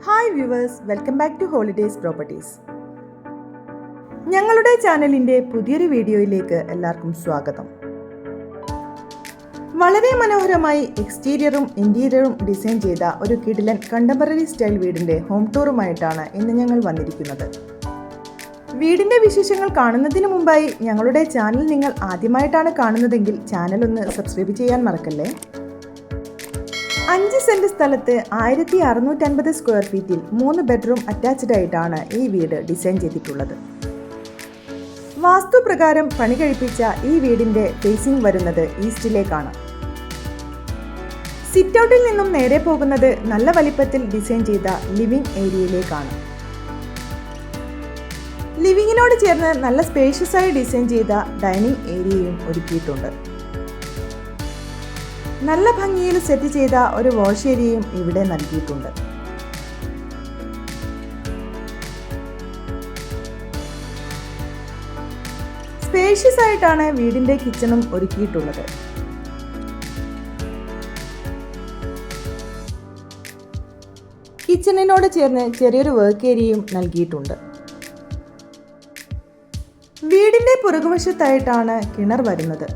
Hi viewers, welcome back to holidays properties. ഞങ്ങളുടെ ചാനലിൻ്റെ പുതിയൊരു വീഡിയോയിലേക്ക് എല്ലാവർക്കും സ്വാഗതം. വളരെ മനോഹരമായി എക്സ്റ്റീരിയറും ഇൻറ്റീരിയറും ഡിസൈൻ ചെയ്ത ഒരു കിടിലൻ കണ്ടംപററി സ്റ്റൈൽ വീടിൻ്റെ ഹോം ടൂറുമായിട്ടാണ് ഇന്ന് ഞങ്ങൾ വന്നിരിക്കുന്നത്. വീടിൻ്റെ വിശേഷങ്ങൾ കാണുന്നതിന് മുമ്പായി ഞങ്ങളുടെ ചാനൽ നിങ്ങൾ ആദ്യമായിട്ടാണ് കാണുന്നതെങ്കിൽ ചാനൽ ഒന്ന് സബ്സ്ക്രൈബ് ചെയ്യാൻ മറക്കല്ലേ. 5 സെന്റ് സ്ഥലത്ത് 1650 സ്ക്വയർ ഫീറ്റിൽ 3 ബെഡ്റൂം അറ്റാച്ച്ഡ് ആയിട്ടാണ് ഈ വീട് ഡിസൈൻ ചെയ്തിട്ടുള്ളത്. വാസ്തുപ്രകാരം പണി കഴിപ്പിച്ച ഈ വീടിന്റെ ഫേസിംഗ് വരുന്നത് ഈസ്റ്റിലേക്കാണ്. സിറ്റ് ഔട്ടിൽ നിന്നും നേരെ പോകുന്നത് നല്ല വലിപ്പത്തിൽ ഡിസൈൻ ചെയ്ത ലിവിംഗ് ഏരിയയിലേക്കാണ്. ലിവിങ്ങിനോട് ചേർന്ന് നല്ല സ്പേഷ്യസ് ആയി ഡിസൈൻ ചെയ്ത ഡൈനിങ് ഏരിയയും ഒരുക്കിയിട്ടുണ്ട്. നല്ല ഭംഗിയിൽ സെറ്റ് ചെയ്ത ഒരു വാഷ് ഏരിയയും ഇവിടെ നൽകിയിട്ടുണ്ട്. സ്പേഷ്യസ് ആയിട്ടാണ് വീടിന്റെ കിച്ചണും ഒരുക്കിയിട്ടുള്ളത്. കിച്ചണിനോട് ചേർന്ന് ചെറിയൊരു വർക്ക് ഏരിയയും നൽകിയിട്ടുണ്ട്. വീടിന്റെ പുറകുവശത്തായിട്ടാണ് കിണർ വരുന്നത്.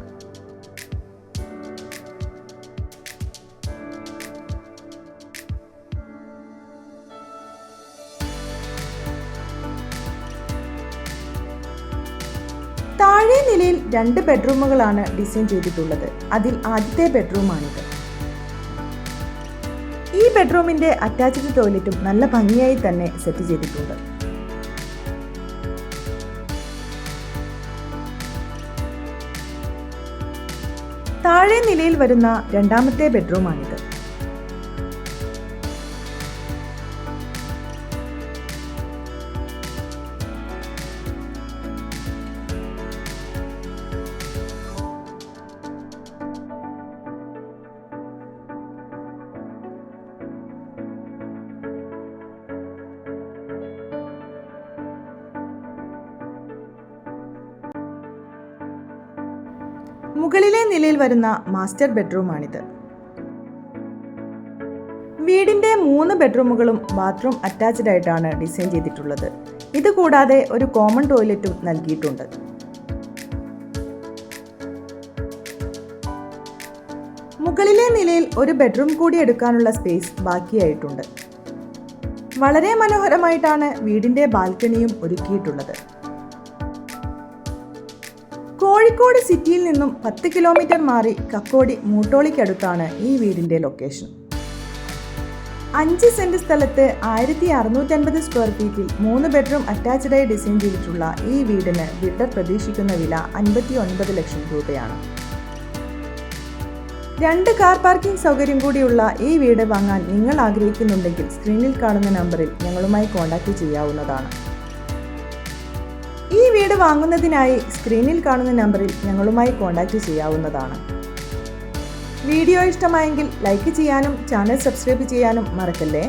താഴെ നിലയിൽ 2 ബെഡ്റൂമുകളാണ് ഡിസൈൻ ചെയ്തിട്ടുള്ളത്. അതിൽ ആദ്യത്തെ ബെഡ്റൂമാണിത്. ഈ ബെഡ്റൂമിന്റെ അറ്റാച്ച്ഡ് ടോയ്ലറ്റും നല്ല ഭംഗിയായി തന്നെ സെറ്റ് ചെയ്തിട്ടുണ്ട്. താഴെ നിലയിൽ വരുന്ന രണ്ടാമത്തെ ബെഡ്റൂമാണിത്. മുകളിലെ നിലയിൽ വരുന്ന മാസ്റ്റർ ബെഡ്റൂമാണിത്. വീടിന്റെ 3 ബെഡ്റൂമുകളും ബാത്റൂം അറ്റാച്ച്ഡ് ആയിട്ടാണ് ഡിസൈൻ ചെയ്തിട്ടുള്ളത്. ഇത് കൂടാതെ ഒരു കോമൺ ടോയ്ലറ്റും നൽകിയിട്ടുണ്ട്. മുകളിലെ നിലയിൽ ഒരു ബെഡ്റൂം കൂടി എടുക്കാനുള്ള സ്പേസ് ബാക്കിയായിട്ടുണ്ട്. വളരെ മനോഹരമായിട്ടാണ് വീടിന്റെ ബാൽക്കണിയും ഒരുക്കിയിട്ടുള്ളത്. കോഴിക്കോട് സിറ്റിയിൽ നിന്നും 10 കിലോമീറ്റർ മാറി കക്കോടി മൂട്ടോളിക്കടുത്താണ് ഈ വീടിന്റെ ലൊക്കേഷൻ. 5 സെന്റ് സ്ഥലത്ത് 1650 സ്ക്വയർ ഫീറ്റിൽ 3 ബെഡ്റൂം അറ്റാച്ച്ഡ് ആയി ഡിസൈൻ ചെയ്തിട്ടുള്ള ഈ വീടിന് ബിൽഡർ പ്രതീക്ഷിക്കുന്ന വില 59 ലക്ഷം രൂപയാണ്. 2 കാർ പാർക്കിംഗ് സൗകര്യം കൂടിയുള്ള ഈ വീട് വാങ്ങാൻ നിങ്ങൾ ആഗ്രഹിക്കുന്നുണ്ടെങ്കിൽ സ്ക്രീനിൽ കാണുന്ന നമ്പറിൽ ഞങ്ങളുമായി കോൺടാക്ട് ചെയ്യാവുന്നതാണ്. ഈ വീട് വാങ്ങുന്നതിനായി സ്ക്രീനിൽ കാണുന്ന നമ്പറിൽ ഞങ്ങളുമായി കോൺടാക്ട് ചെയ്യാവുന്നതാണ്. വീഡിയോ ഇഷ്ടമായെങ്കിൽ ലൈക്ക് ചെയ്യാനും ചാനൽ സബ്സ്ക്രൈബ് ചെയ്യാനും മറക്കല്ലേ.